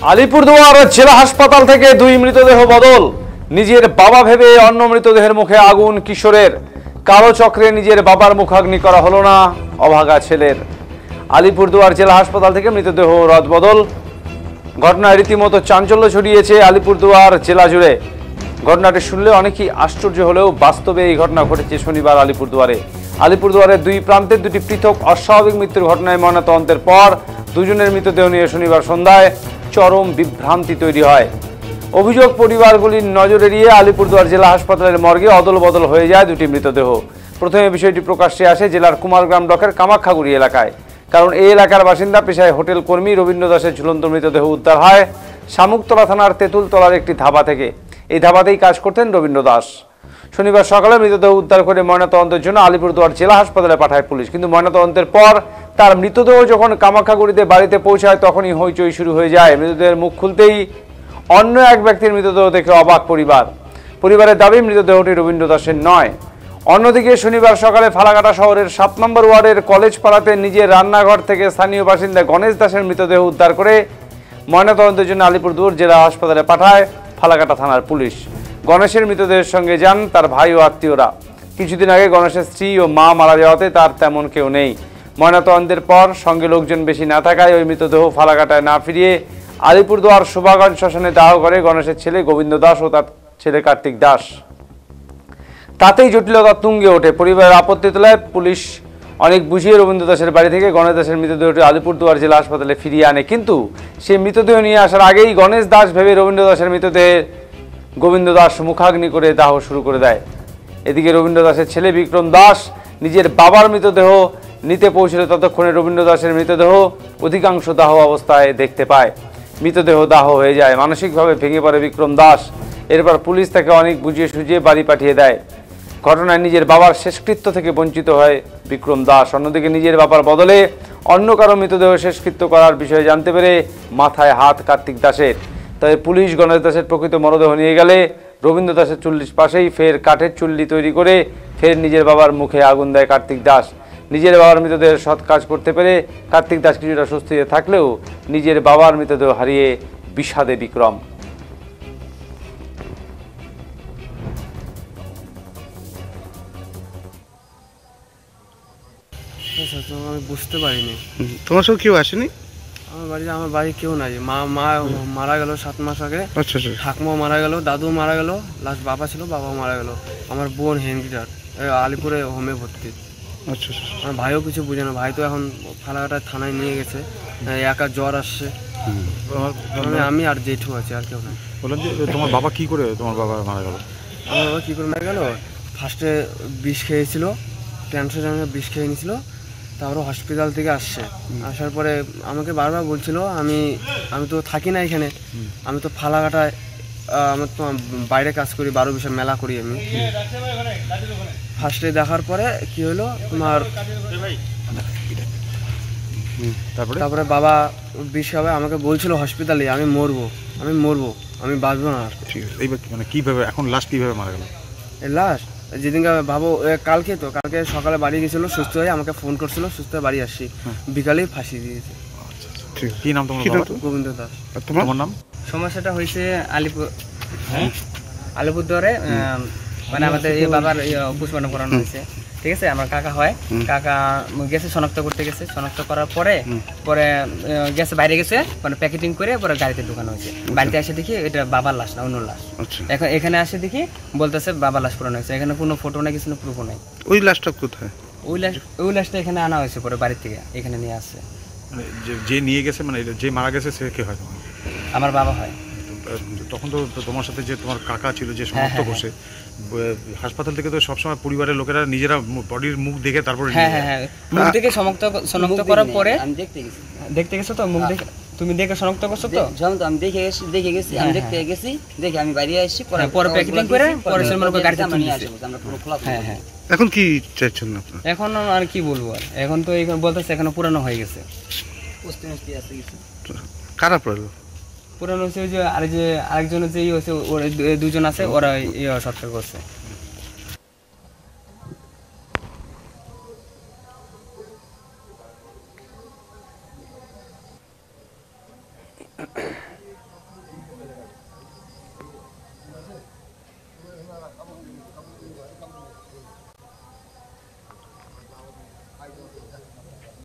আলিপুরদুয়ার জেলা হাসপাতাল থেকে দুই মৃতদেহ বদল। নিজের বাবা ভেবে অন্য মৃতদেহের মুখে আগুন কিশোরের। কালো চক্রে নিজের বাবার মুখাগ্নি করা হলো না অভাগা ছেলের। আলিপুরদুয়ার জেলা হাসপাতাল থেকে মৃতদেহ রদবদল। ঘটনায় রীতিমতো চাঞ্চল্য ছড়িয়েছে আলিপুরদুয়ার জেলা জুড়ে। ঘটনাটি শুনলে অনেকেই আশ্চর্য হলেও বাস্তবে এই ঘটনা ঘটেছে শনিবার আলিপুরদুয়ারে। আলিপুরদুয়ারের দুই প্রান্তের দুটি পৃথক অস্বাভাবিক মৃত্যুর ঘটনায় ময়নাতদন্তের পর দুজনের মৃতদেহ নিয়ে শনিবার সন্ধ্যায় চরম বিভ্রান্তি তৈরি হয়। অভিযোগ পরিবারগুলির নজর এড়িয়ে আলিপুরদুয়ার জেলা হাসপাতালের মর্গে অদল বদল হয়ে যায় দুটি মৃতদেহ। প্রথমে বিষয়টি প্রকাশ্যে আসে জেলার কুমারগ্রাম ব্লকের কামাখ্যাগুড়ি এলাকায়। কারণ এই এলাকার বাসিন্দা পেশায় হোটেল কর্মী রবীন্দ্র দাসের ঝুলন্ত মৃতদেহ উদ্ধার হয় শামুকতলা থানার তেঁতুলতলার একটি ধাবা থেকে। এই ধাবাতেই কাজ করতেন রবীন্দ্র দাস। শনিবার সকালে মৃতদেহ উদ্ধার করে ময়নাতদন্তের জন্য আলিপুরদুয়ার জেলা হাসপাতালে পাঠায় পুলিশ। কিন্তু ময়নাতদন্তের পর তার মৃতদেহ যখন কামাখ্যাগুড়িতে বাড়িতে পৌঁছায় তখনই হইচই শুরু হয়ে যায়। মৃতদেহের মুখ খুলতেই অন্য এক ব্যক্তির মৃতদেহ দেখে অবাক পরিবারের দাবি মৃতদেহটি রবীন্দ্র দাসের নয়। অন্যদিকে শনিবার সকালে ফালাকাটা শহরের 7 নম্বর ওয়ার্ডের কলেজ পাড়াতে নিজের রান্নাঘর থেকে স্থানীয় বাসিন্দা গণেশ দাসের মৃতদেহ উদ্ধার করে ময়নাতদন্তের জন্য আলিপুরদুয়ার জেলা হাসপাতালে পাঠায় ফালাকাটা থানার পুলিশ। গণেশের মৃতদেহের সঙ্গে যান তার ভাই ও আত্মীয়রা। কিছুদিন আগে গণেশের স্ত্রী ও মা মারা যাওয়াতে তার তেমন কেউ নেই। ময়নাতদন্তের পর সঙ্গে লোকজন বেশি না থাকায় ওই মৃতদেহ ফালাকাটায় না ফিরিয়ে আলিপুরদুয়ার শোভাগঞ্জ শ্মশানে দাহ করে গণেশের ছেলে গোবিন্দ দাস ও তার ছেলে কার্তিক দাস। তাতেই জটিলতা তুঙ্গে ওঠে। পরিবারের আপত্তি তোলায় পুলিশ অনেক বুঝিয়ে রবীন্দ্র দাসের বাড়ি থেকে গণেশ দাসের মৃতদেহটি আলিপুরদুয়ার জেলা হাসপাতালে ফিরিয়ে আনে। কিন্তু সেই মৃতদেহ নিয়ে আসার আগেই গণেশ দাস ভেবে রবীন্দ্র দাসের মৃতদেহে গোবিন্দ দাস মুখাগ্নি করে দাহ শুরু করে দেয়। এদিকে রবীন্দ্র দাসের ছেলে বিক্রম দাস নিজের বাবার মৃতদেহ নিতে পৌঁছলে ততক্ষণে রবীন্দ্র দাসের মৃতদেহ অধিকাংশ দাহ অবস্থায় দেখতে পায়। মৃতদেহ দাহ হয়ে যায়। মানসিকভাবে ভেঙে পড়ে বিক্রম দাস। এরপর পুলিশ তাকে অনেক বুঝিয়ে সুঝিয়ে বাড়ি পাঠিয়ে দেয়। ঘটনায় নিজের বাবার শেষকৃত্য থেকে বঞ্চিত হয় বিক্রম দাস। অন্যদিকে নিজের বাবার বদলে অন্য কারো মৃতদেহ শেষকৃত্য করার বিষয়ে জানতে পেরে মাথায় হাত কার্তিক দাসের। তবে পুলিশ গণেশ দাসের প্রকৃত মরদেহ নিয়ে গেলে রবীন্দ্র দাসের চুল্লির পাশেই ফের কাঠের চুল্লি তৈরি করে ফের নিজের বাবার মুখে আগুন দেয় কার্তিক দাস। নিজের বাবার মৃতদেহের সৎ কাজ করতে পেরে কার্তিক দাস কিছুটা স্বস্তিতে থাকলেও নিজের বাবার মৃতদেহ হারিয়ে বিষাদে বিক্রম। আমি বুঝতে পারিনি। তোমার সঙ্গে কেউ আসেনি? আমার বাড়ি কেউ নাই। মা মারা গেল 7 মাস আগে। আচ্ছা আচ্ছা। ঠাকুমা মারা গেল, দাদু মারা গেল, লাস্ট বাবা ছিল, বাবাও মারা গেল। আমার বোন হ্যান্ডিক্যাপ্ট আলিপুরে হোমে ভর্তি। আচ্ছা আচ্ছা। আমার ভাইও কিছু বুঝে না। ভাই তো এখন ফালাকাটা থানায় নিয়ে গেছে। একা জ্বর আসছে। আমি আর জেঠু আছে, আর কেউ নাই। বললাম যে তোমার বাবা কি করে মারা গেল? আমার বাবা কী করে মারা গেল? ফার্স্টে বিষ খেয়েছিল, ক্যান্সার বিষ খেয়ে নিয়েছিল। তারপরে হসপিটাল থেকে আসার পরে আমাকে বারবার বলছিল আমি তো থাকি না এখানে, আমি তো ফালাকাটায় আমার তো বাইরে কাজ করি, 12-20 মেলা করি আমি। ফার্স্টে দেখার পরে কি হলো তোমার, তারপরে বাবা বিষ খাবে আমাকে বলছিল হসপিটালে আমি মরবো, আমি বাঁচবো না। ঠিক আছে, এইবার মানে কীভাবে এখন লাস্ট কীভাবে মারা গেল? লাস্ট যেদিনকে ভাবো কালকে সকালে বাড়ি গেছিলো সুস্থ হয়ে, আমাকে ফোন করছিল সুস্থ হয়ে বাড়ি আসছি, বিকালেই ফাঁসি দিয়েছে। কি নাম তোমার? গোবিন্দ দাস। তোমার নাম? সমস্যাটা হয়েছে আলিপুরদুয়ারে, মানে আমাদের এই বাবার পোস্টমর্টম করানো হয়েছে, ঠিক আছে। আমার কাকা হয়, কাকা গেছে শনাক্ত করতে গেছে, শনাক্ত করার পরে গেছে বাইরে গেছে, মানে প্যাকেটিং করে পরে গাড়িতে ঢুকানো হয়েছে। বাড়িতে এসে দেখি এটা বাবার লাশ না অন্য লাশ। এখন এখানে আসে দেখি বলতেছে বাবার লাশ পুরানো হয়েছে, এখানে কোনো ফটো নাই, কিছু প্রুফও নাই। ওই লাশটা কোথায়? ওই লাশটা এখানে আনা হয়েছে পরে বাড়ির থেকে, এখানে নিয়ে আসছে। যে নিয়ে গেছে মানে যে মারা গেছে সে কে হয়? আমার বাবা হয়। তখন তো তোমার সাথে যে তোমার কাকা ছিল যে শনাক্ত করছে, হাসপাতাল থেকে তো সবসময় পরিবারের লোকেরা নিজেরা বডির মুখ দেখে তারপরে মুখ দেখে শনাক্ত করার পরে দেখতে গেছো তো, মুখ দেখে তুমি দেখে শনাক্ত করছো তো? আমি দেখে গেছি আমি দেখতে গেছি, দেখে আমি বাইরে আসছি, পরে প্যাকেটিং করে পরে গাড়িতে তুলে দিয়েছে। হ্যাঁ। এখন কি চাইছেন আপনারা? এখন আর কি বলবো, এখন তো এখানে বলতেছে এখানে পুরানো হয়ে গেছে। কারা পড়লো? পুরানো হচ্ছে যে আরেকজন হচ্ছে হচ্ছে ওরা দুজন আছে, ওরা সৎকার করছে।